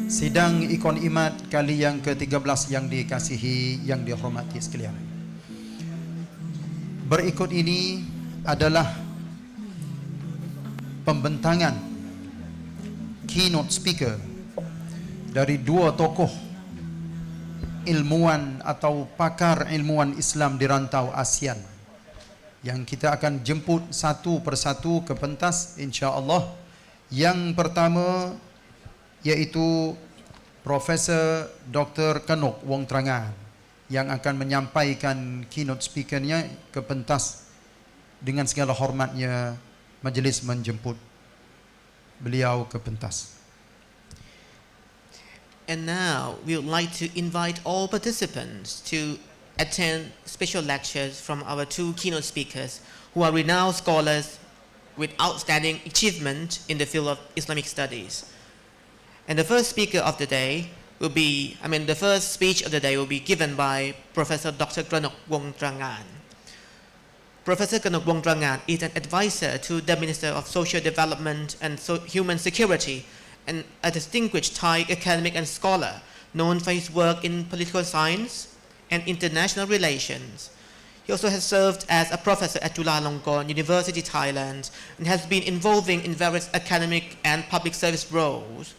Sidang ICON-IMAD kali yang ke-13 yang dikasihi, yang dihormati sekalian. Berikut ini adalah pembentangan keynote speaker dari dua tokoh ilmuwan atau pakar ilmuwan Islam di rantau ASEAN yang kita akan jemput satu persatu ke pentas insya-Allah. Yang pertama yaitu Profesor Dr. Kanok Wongtrangan yang akan menyampaikan keynote speakernya ke pentas. Dengan segala hormatnya majlis menjemput beliau ke pentas. And now we would like to invite all participants to attend special lectures from our two keynote speakers who are renowned scholars with outstanding achievement in the field of Islamic studies. And the first speaker of the day will be, the first speech of the day will be given by Professor Dr. Kanok Wongtrangan. Professor Kanok Wongtrangan is an advisor to the Minister of Social Development and Human Security and a distinguished Thai academic and scholar known for his work in political science and international relations. He also has served as a professor at Chulalongkorn University, Thailand, and has been involving in various academic and public service roles.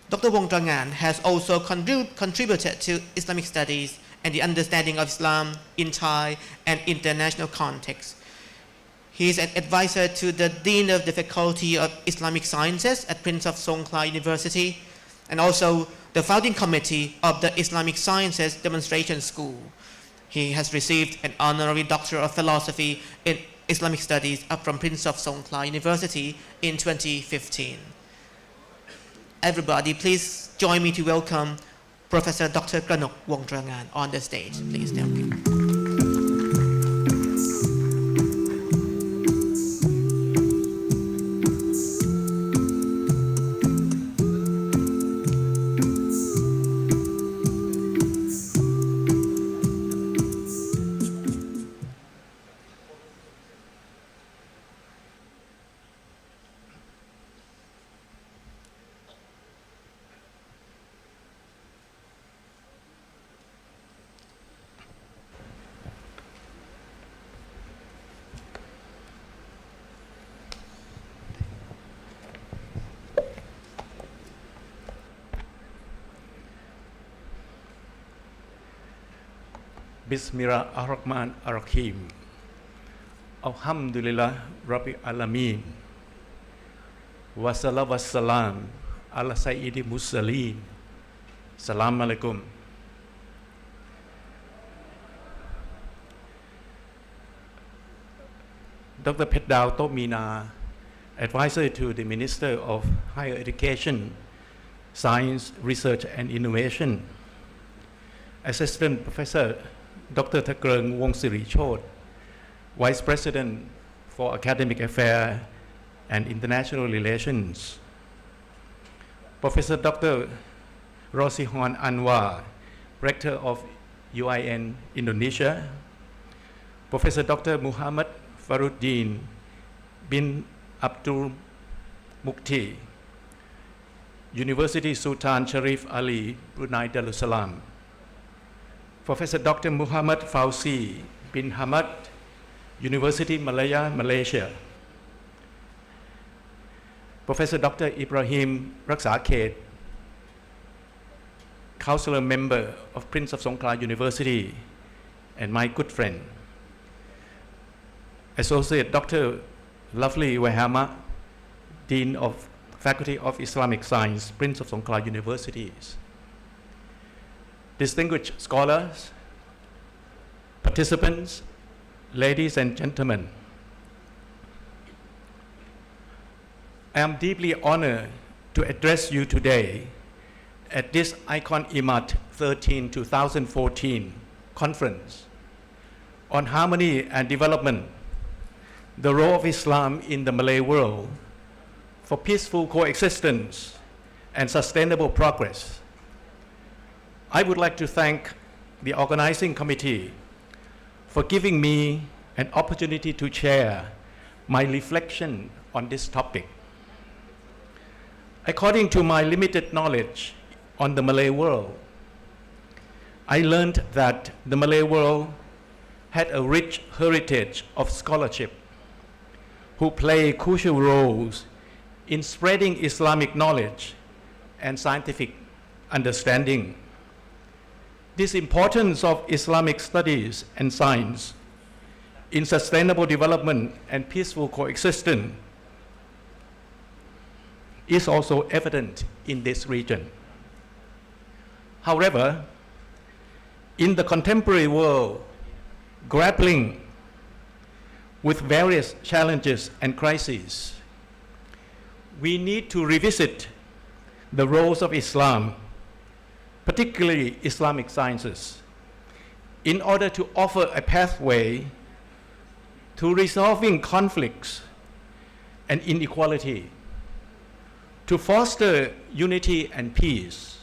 Dr. Wongtrangan has also contributed to Islamic studies and the understanding of Islam in Thai and international context. He is an advisor to the Dean of the Faculty of Islamic Sciences at Prince of Songkla University, and also the founding committee of the Islamic Sciences Demonstration School. He has received an honorary Doctor of Philosophy in Islamic Studies from Prince of Songkla University in 2015. Everybody, please join me to welcome Professor Dr. Kanok Wongtrangan on the stage. Please, thank you. Bismillahirrahmanirrahim. Alhamdulillah Rabbil Alamin. Wassalatu wassalam ala sayyidi mursalin. Assalamualaikum. Dr. Petdao Tomina, advisor to the Minister of Higher Education, Science, Research and Innovation. Assistant Professor Dr. Thakrung Wongsirijot, Vice President for Academic Affairs and International Relations. Professor Dr. Rosihon Anwar, Rector of UIN Indonesia. Professor Dr. Muhammad Faruddin bin Abdul Mukti, University Sultan Sharif Ali, Brunei Darussalam. Professor Dr. Muhammad Fauzi bin Hamad, University Malaya, Malaysia. Professor Dr. Ibrahim Raksakhet, Counselor Member of Prince of Songkla University and my good friend. Associate Dr. Lovely Wahama, Dean of Faculty of Islamic Science, Prince of Songkla Universities. Distinguished scholars, participants, ladies and gentlemen, I am deeply honored to address you today at this ICON-IMAD 13 2014 conference on harmony and development, the role of Islam in the Malay world for peaceful coexistence and sustainable progress. I would like to thank the organizing committee for giving me an opportunity to share my reflection on this topic. According to my limited knowledge on the Malay world, I learned that the Malay world had a rich heritage of scholarship who play crucial roles in spreading Islamic knowledge and scientific understanding. This importance of Islamic studies and science in sustainable development and peaceful coexistence is also evident in this region. However, in the contemporary world, grappling with various challenges and crises, we need to revisit the roles of Islam, particularly Islamic sciences, in order to offer a pathway to resolving conflicts and inequality, to foster unity and peace,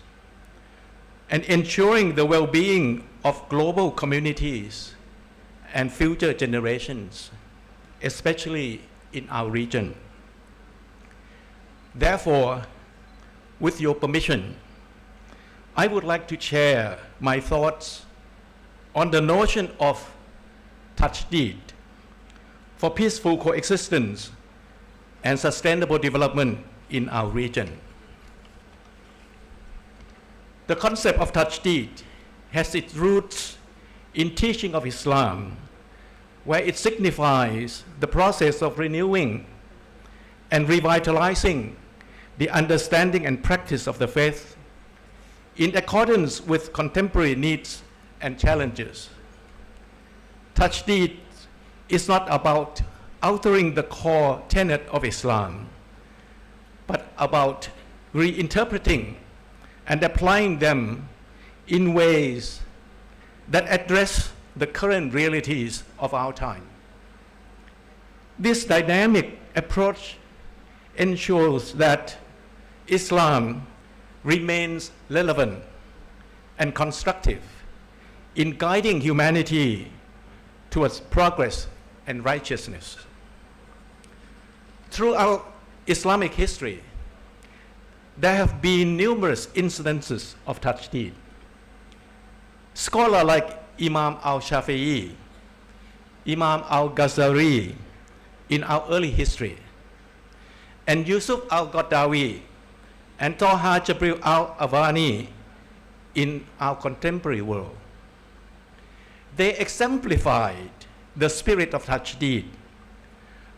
and ensuring the well-being of global communities and future generations, especially in our region. Therefore, with your permission, I would like to share my thoughts on the notion of Tajdeed for peaceful coexistence and sustainable development in our region. The concept of Tajdeed has its roots in teaching of Islam, where it signifies the process of renewing and revitalizing the understanding and practice of the faith in accordance with contemporary needs and challenges. Tajdeed is not about altering the core tenet of Islam, but about reinterpreting and applying them in ways that address the current realities of our time. This dynamic approach ensures that Islam remains relevant and constructive in guiding humanity towards progress and righteousness. Throughout Islamic history, there have been numerous instances of Tajdeed. Scholars like Imam al-Shafi'i, Imam al-Ghazali in our early history, and Yusuf al-Qaradawi and Taha Jabril al-Avani in our contemporary world. They exemplified the spirit of Tajdeed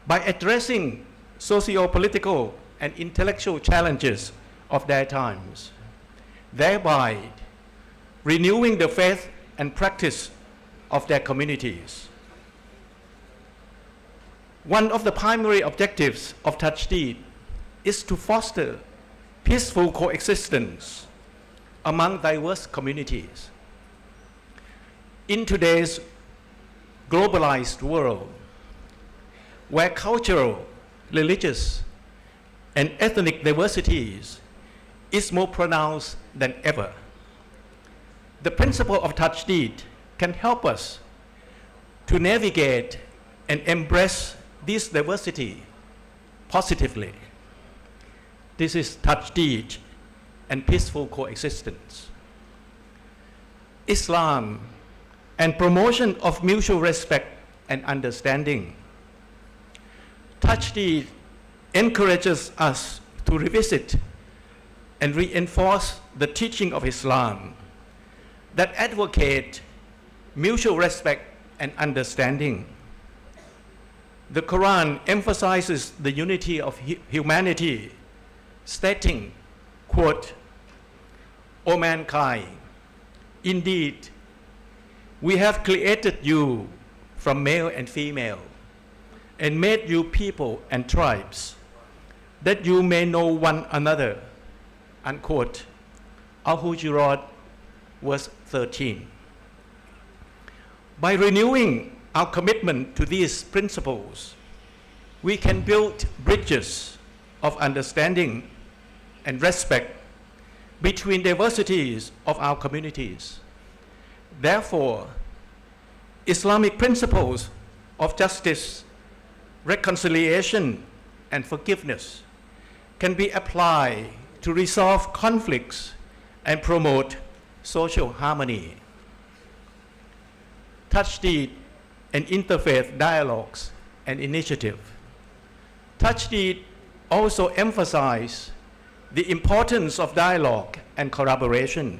by addressing socio-political and intellectual challenges of their times, thereby renewing the faith and practice of their communities. One of the primary objectives of Tajdeed is to foster peaceful coexistence among diverse communities. In today's globalized world, where cultural, religious, and ethnic diversities is more pronounced than ever, the principle of Tajdeed can help us to navigate and embrace this diversity positively. This is Tajdeed and peaceful coexistence. Islam and promotion of mutual respect and understanding. Tajdeed encourages us to revisit and reinforce the teaching of Islam that advocate mutual respect and understanding. The Quran emphasizes the unity of humanity, stating, quote, "O mankind, indeed, we have created you from male and female, and made you people and tribes, that you may know one another," unquote. Al-Hujurat, verse 13. By renewing our commitment to these principles, we can build bridges of understanding and respect between diversities of our communities. Therefore, Islamic principles of justice, reconciliation, and forgiveness can be applied to resolve conflicts and promote social harmony. Touch-deed and interfaith dialogues and initiative. Touch-deed also emphasize the importance of dialogue and collaboration.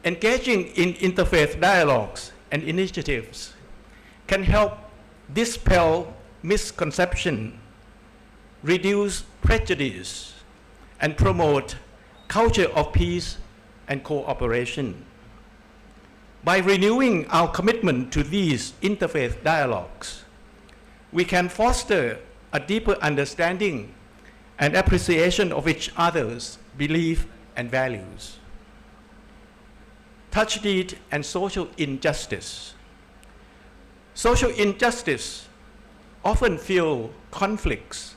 Engaging in interfaith dialogues and initiatives can help dispel misconception, reduce prejudice, and promote culture of peace and cooperation. By renewing our commitment to these interfaith dialogues, we can foster a deeper understanding and appreciation of each other's beliefs and values. Touch-deed and social injustice. Social injustice often fuel conflicts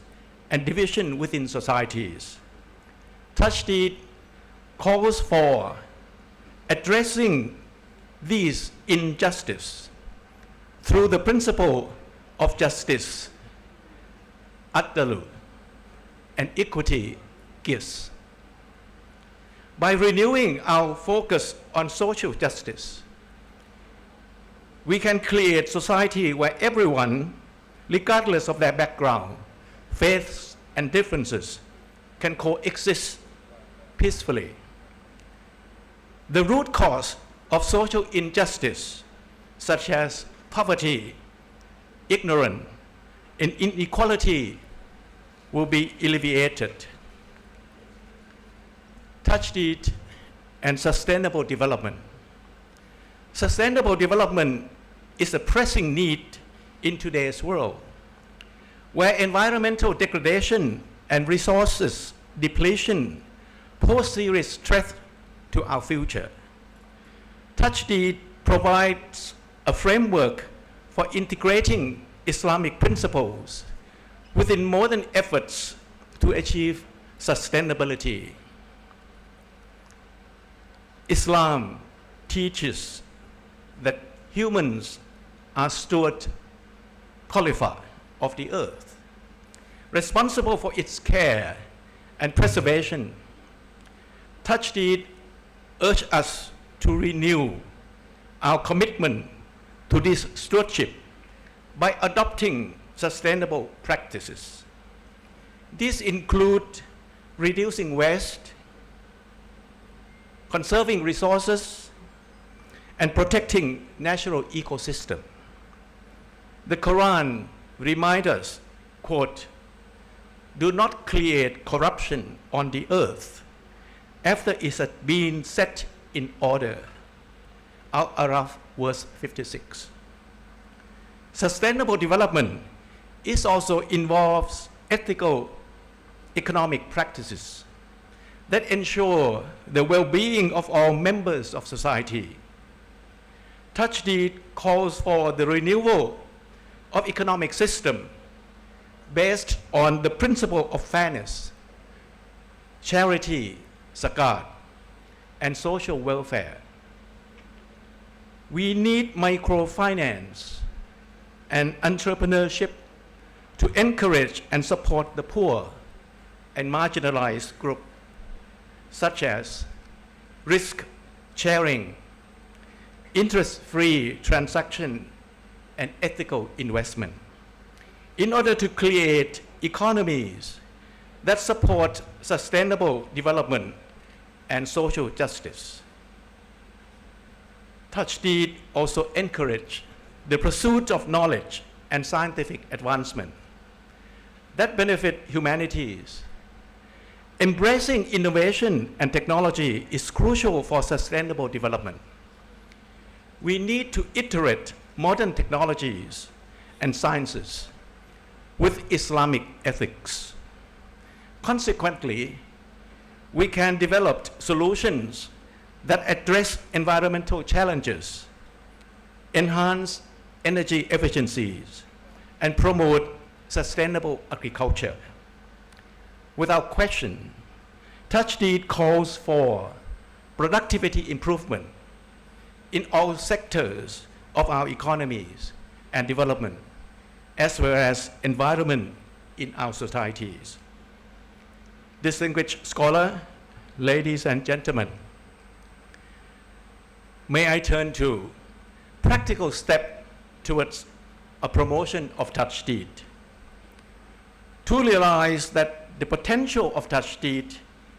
and division within societies. Touch-deed calls for addressing these injustices through the principle of justice, adlu, and equity gives. By renewing our focus on social justice, we can create a society where everyone, regardless of their background, faiths, and differences, can coexist peacefully. The root cause of social injustice, such as poverty, ignorance, and inequality, will be alleviated. Touch-deed and sustainable development. Sustainable development is a pressing need in today's world, where environmental degradation and resources depletion pose serious threat to our future. Touch-deed provides a framework for integrating Islamic principles within modern efforts to achieve sustainability. Islam teaches that humans are steward qualified of the earth, responsible for its care and preservation. Touch-deed urge us to renew our commitment to this stewardship by adopting sustainable practices. These include reducing waste, conserving resources, and protecting natural ecosystem. The Quran reminds us, quote, "Do not create corruption on the earth after it has been set in order." Al-Araf, verse 56. Sustainable development also involves ethical economic practices that ensure the well-being of all members of society. Touch-deed calls for the renewal of economic system based on the principle of fairness, charity, zakat, and social welfare. We need microfinance and entrepreneurship to encourage and support the poor and marginalized groups, such as risk sharing, interest-free transaction, and ethical investment, in order to create economies that support sustainable development and social justice. Touch-deed also encourage the pursuit of knowledge and scientific advancement that benefit humanities. Embracing innovation and technology is crucial for sustainable development. We need to iterate modern technologies and sciences with Islamic ethics. Consequently, we can develop solutions that address environmental challenges, enhance energy efficiencies, and promote sustainable agriculture. Without question, Touch-deed calls for productivity improvement in all sectors of our economies and development, as well as environment in our societies. distinguished scholar, ladies and gentlemen, may I turn to practical step towards a promotion of Tajdeed. To realize that the potential of Tajdeed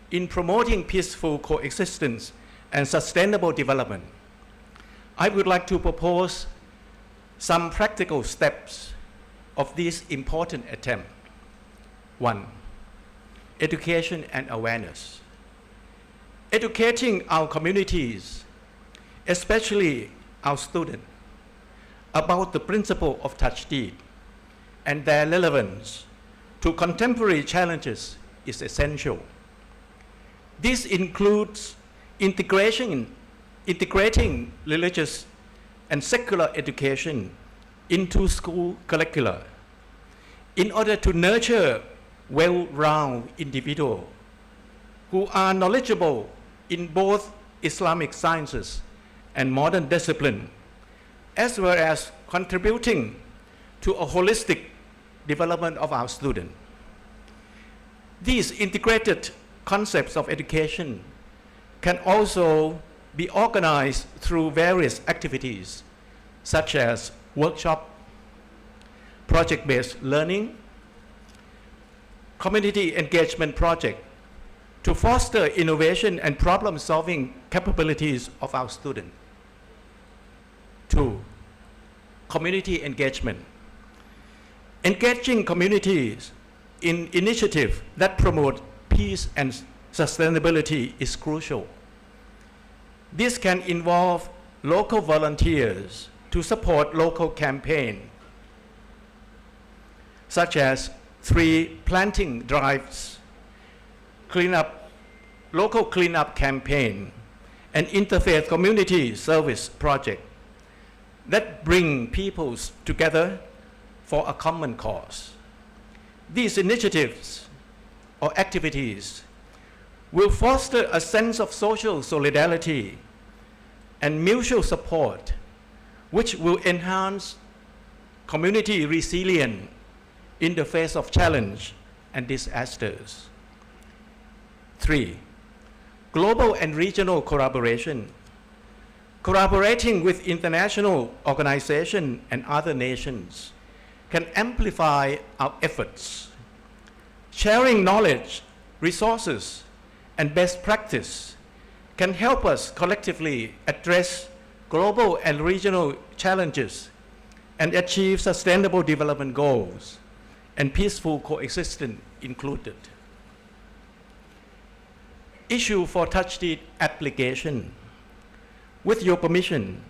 in promoting peaceful coexistence and sustainable development, I would like to propose some practical steps of this important attempt. 1. Education and awareness. Educating our communities, especially our students, about the principle of Tajdeed and their relevance to contemporary challenges is essential. This includes integrating religious and secular education into school curricula in order to nurture well-rounded individuals who are knowledgeable in both Islamic sciences and modern discipline, as well as contributing to a holistic development of our students. These integrated concepts of education can also be organized through various activities such as workshop, project-based learning, community engagement project to foster innovation and problem-solving capabilities of our students. 2. Community engagement. Engaging communities in initiatives that promote peace and sustainability is crucial. This can involve local volunteers to support local campaigns, such as tree planting drives, local cleanup campaign, and interfaith community service project that bring peoples together for a common cause. These initiatives or activities will foster a sense of social solidarity and mutual support, which will enhance community resilience in the face of challenge and disasters. 3. Global and regional collaboration. Collaborating with international organizations and other nations can amplify our efforts. Sharing knowledge, resources, and best practice can help us collectively address global and regional challenges and achieve sustainable development goals, and peaceful coexistence included. Issue for Tajdeed application. With your permission,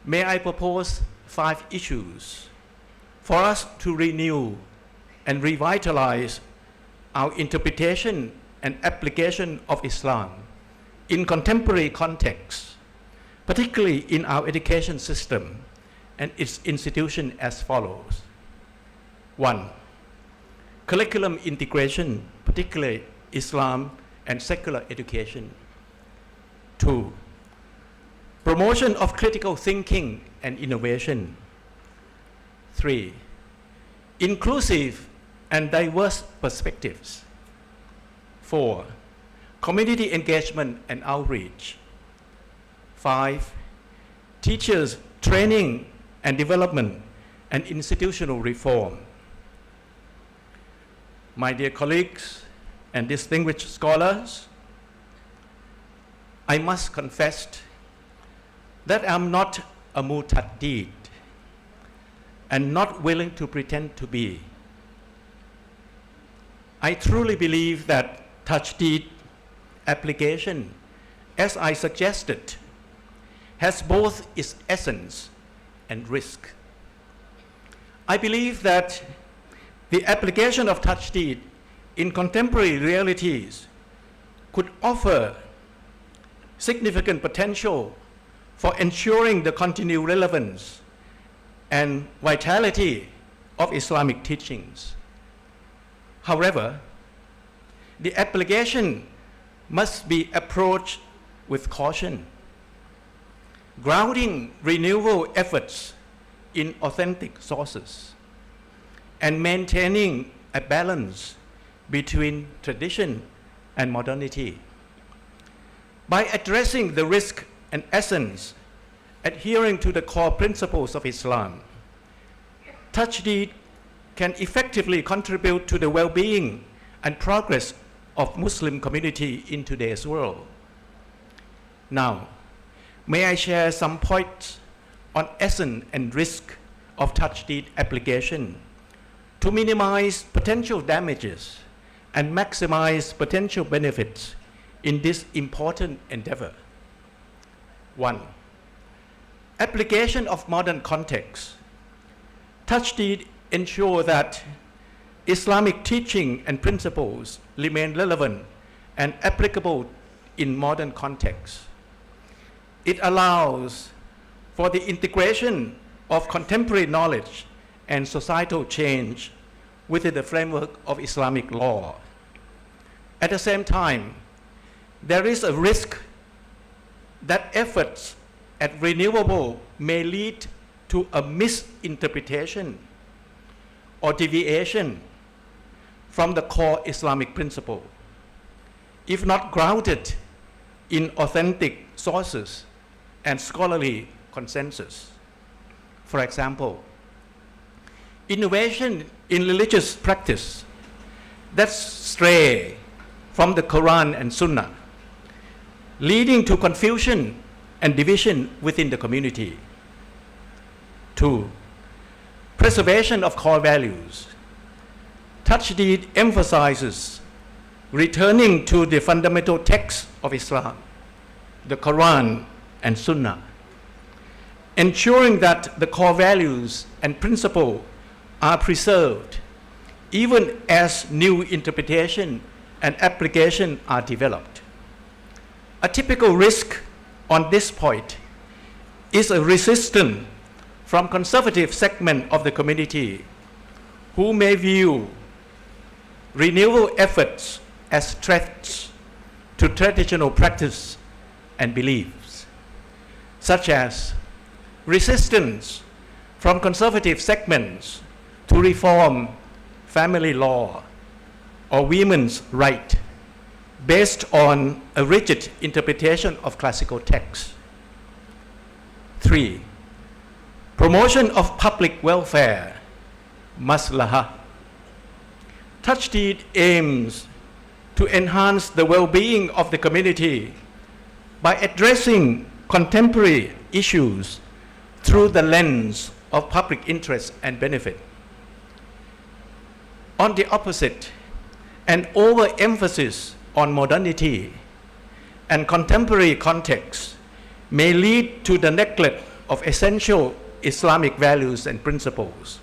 may I propose 5 issues for us to renew and revitalize our interpretation and application of Islam in contemporary contexts, particularly in our education system and its institution as follows. 1. Curriculum integration, particularly Islam and secular education. 2. Promotion of critical thinking and innovation. 3. Inclusive and diverse perspectives. 4. Community engagement and outreach. 5. Teachers training and development and institutional reform. My dear colleagues and distinguished scholars, I must confess that I'm not a mutaddid and not willing to pretend to be. I truly believe that Tajdeed application, as I suggested, has both its essence and risk. I believe that the application of Tajdeed in contemporary realities could offer significant potential for ensuring the continued relevance and vitality of Islamic teachings. However, the application must be approached with caution, grounding renewal efforts in authentic sources, and maintaining a balance between tradition and modernity. By addressing the risk and essence, adhering to the core principles of Islam, Tajdeed can effectively contribute to the well-being and progress of Muslim community in today's world. Now, may I share some points on essence and risk of Tajdeed application to minimize potential damages and maximize potential benefits in this important endeavor. 1. Application of modern context. Tajdeed ensure that Islamic teaching and principles remain relevant and applicable in modern context. It allows for the integration of contemporary knowledge and societal change within the framework of Islamic law. At the same time, there is a risk that efforts at renewal may lead to a misinterpretation or deviation from the core Islamic principle, if not grounded in authentic sources and scholarly consensus. For example, innovation in religious practice that stray from the Quran and Sunnah, leading to confusion and division within the community. 2. Preservation of core values. Tajdeed emphasizes returning to the fundamental text of Islam, the Quran and Sunnah, ensuring that the core values and principles are preserved even as new interpretation and application are developed. A typical risk on this point is a resistance from conservative segment of the community who may view renewal efforts as threats to traditional practice and beliefs, such as resistance from conservative segments to reform family law or women's right based on a rigid interpretation of classical texts. 3. Promotion of public welfare, maslahah. Tajdeed aims to enhance the well-being of the community by addressing contemporary issues through the lens of public interest and benefit. On the opposite, an overemphasis on modernity and contemporary context may lead to the neglect of essential Islamic values and principles,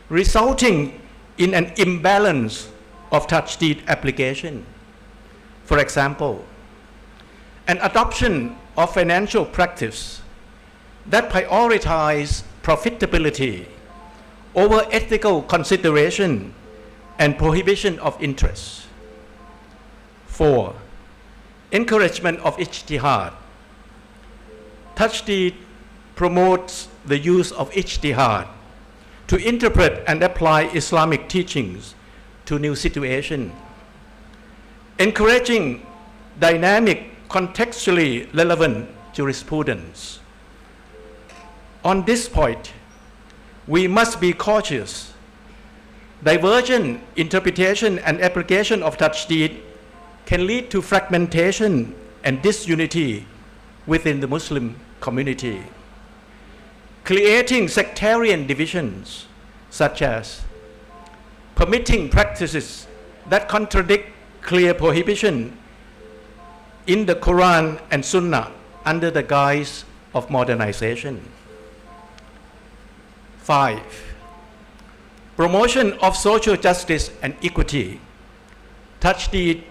resulting in an imbalance of Tajdeed application. For example, an adoption of financial practice that prioritize profitability over ethical consideration and prohibition of interest. 4. Encouragement of ijtihad. Tajdeed promotes the use of ijtihad to interpret and apply Islamic teachings to new situations, encouraging dynamic, contextually relevant jurisprudence. On this point, we must be cautious. Divergent interpretation and application of Tajdeed can lead to fragmentation and disunity within the Muslim community, creating sectarian divisions such as permitting practices that contradict clear prohibition in the Quran and Sunnah under the guise of modernization. 5. Promotion of social justice and equity. Tajdeed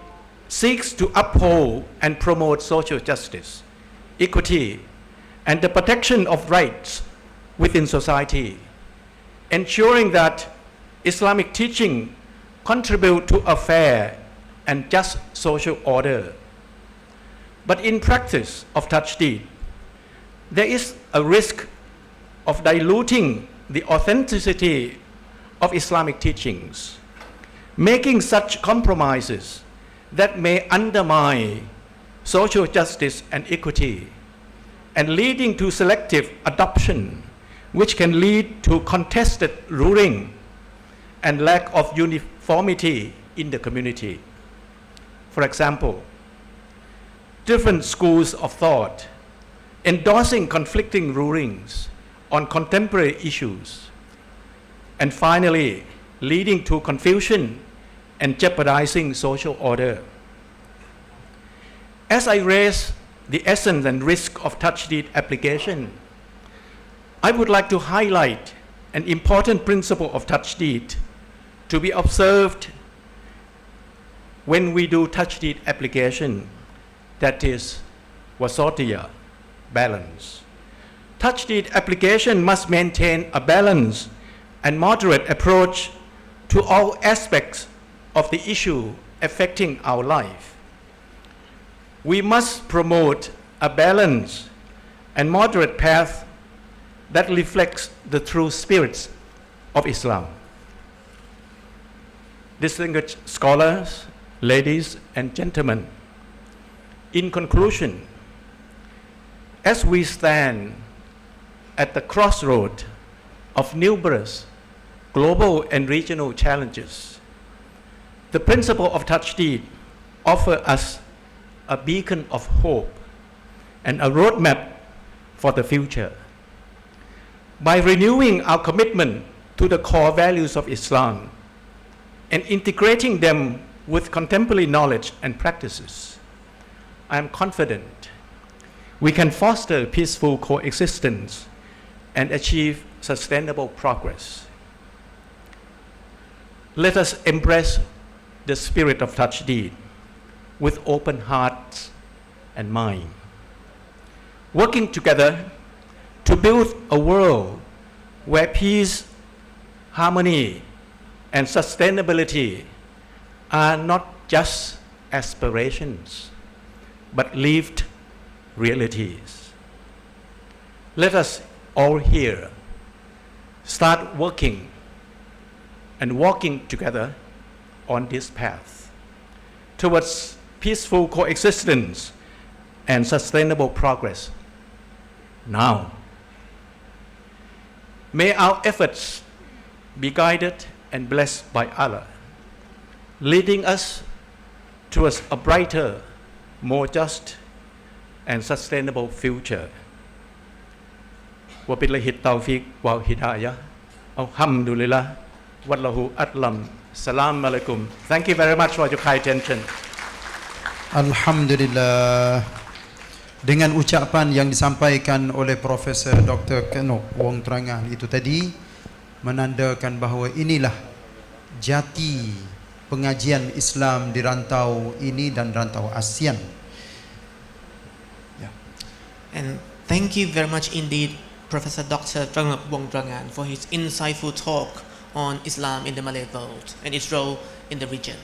seeks to uphold and promote social justice, equity, and the protection of rights within society, ensuring that Islamic teaching contribute to a fair and just social order. But in practice of Tajdeed, there is a risk of diluting the authenticity of Islamic teachings making such compromises that may undermine social justice and equity, and leading to selective adoption, which can lead to contested ruling and lack of uniformity in the community. For example, different schools of thought endorsing conflicting rulings on contemporary issues, and finally leading to confusion and jeopardizing social order. As I raise the essence and risk of touch deed application, I would like to highlight an important principle of touch deed to be observed when we do touch deed application, that is wasatiyah, balance. Touch deed application must maintain a balanced and moderate approach to all aspects of the issue affecting our life. We must promote a balanced and moderate path that reflects the true spirits of Islam. Distinguished scholars, ladies and gentlemen, in conclusion, as we stand at the crossroad of numerous global and regional challenges, the principle of touch deed offers us a beacon of hope and a roadmap for the future. By renewing our commitment to the core values of Islam and integrating them with contemporary knowledge and practices, I am confident we can foster peaceful coexistence and achieve sustainable progress. Let us embrace the spirit of touch deed with open hearts and mind, working together to build a world where peace, harmony, and sustainability are not just aspirations, but lived realities. Let us all here start working and walking together on this path towards peaceful coexistence and sustainable progress now. May our efforts be guided and blessed by Allah, leading us towards a brighter, more just, and sustainable future. Wabillahi taufiq wal hidayah. Alhamdulillah. Wallahu a'lam. Assalamu alaikum. Thank you very much for your kind attention. Alhamdulillah. Dengan ucapan yang disampaikan oleh Profesor Dr. Kanok Wongtrangan itu tadi menandakan bahawa inilah jati pengajian Islam di rantau ini dan rantau ASEAN. And thank you very much indeed, Professor Dr. Kanok Wongtrangan, for his insightful talk on Islam in the Malay world and its role in the region.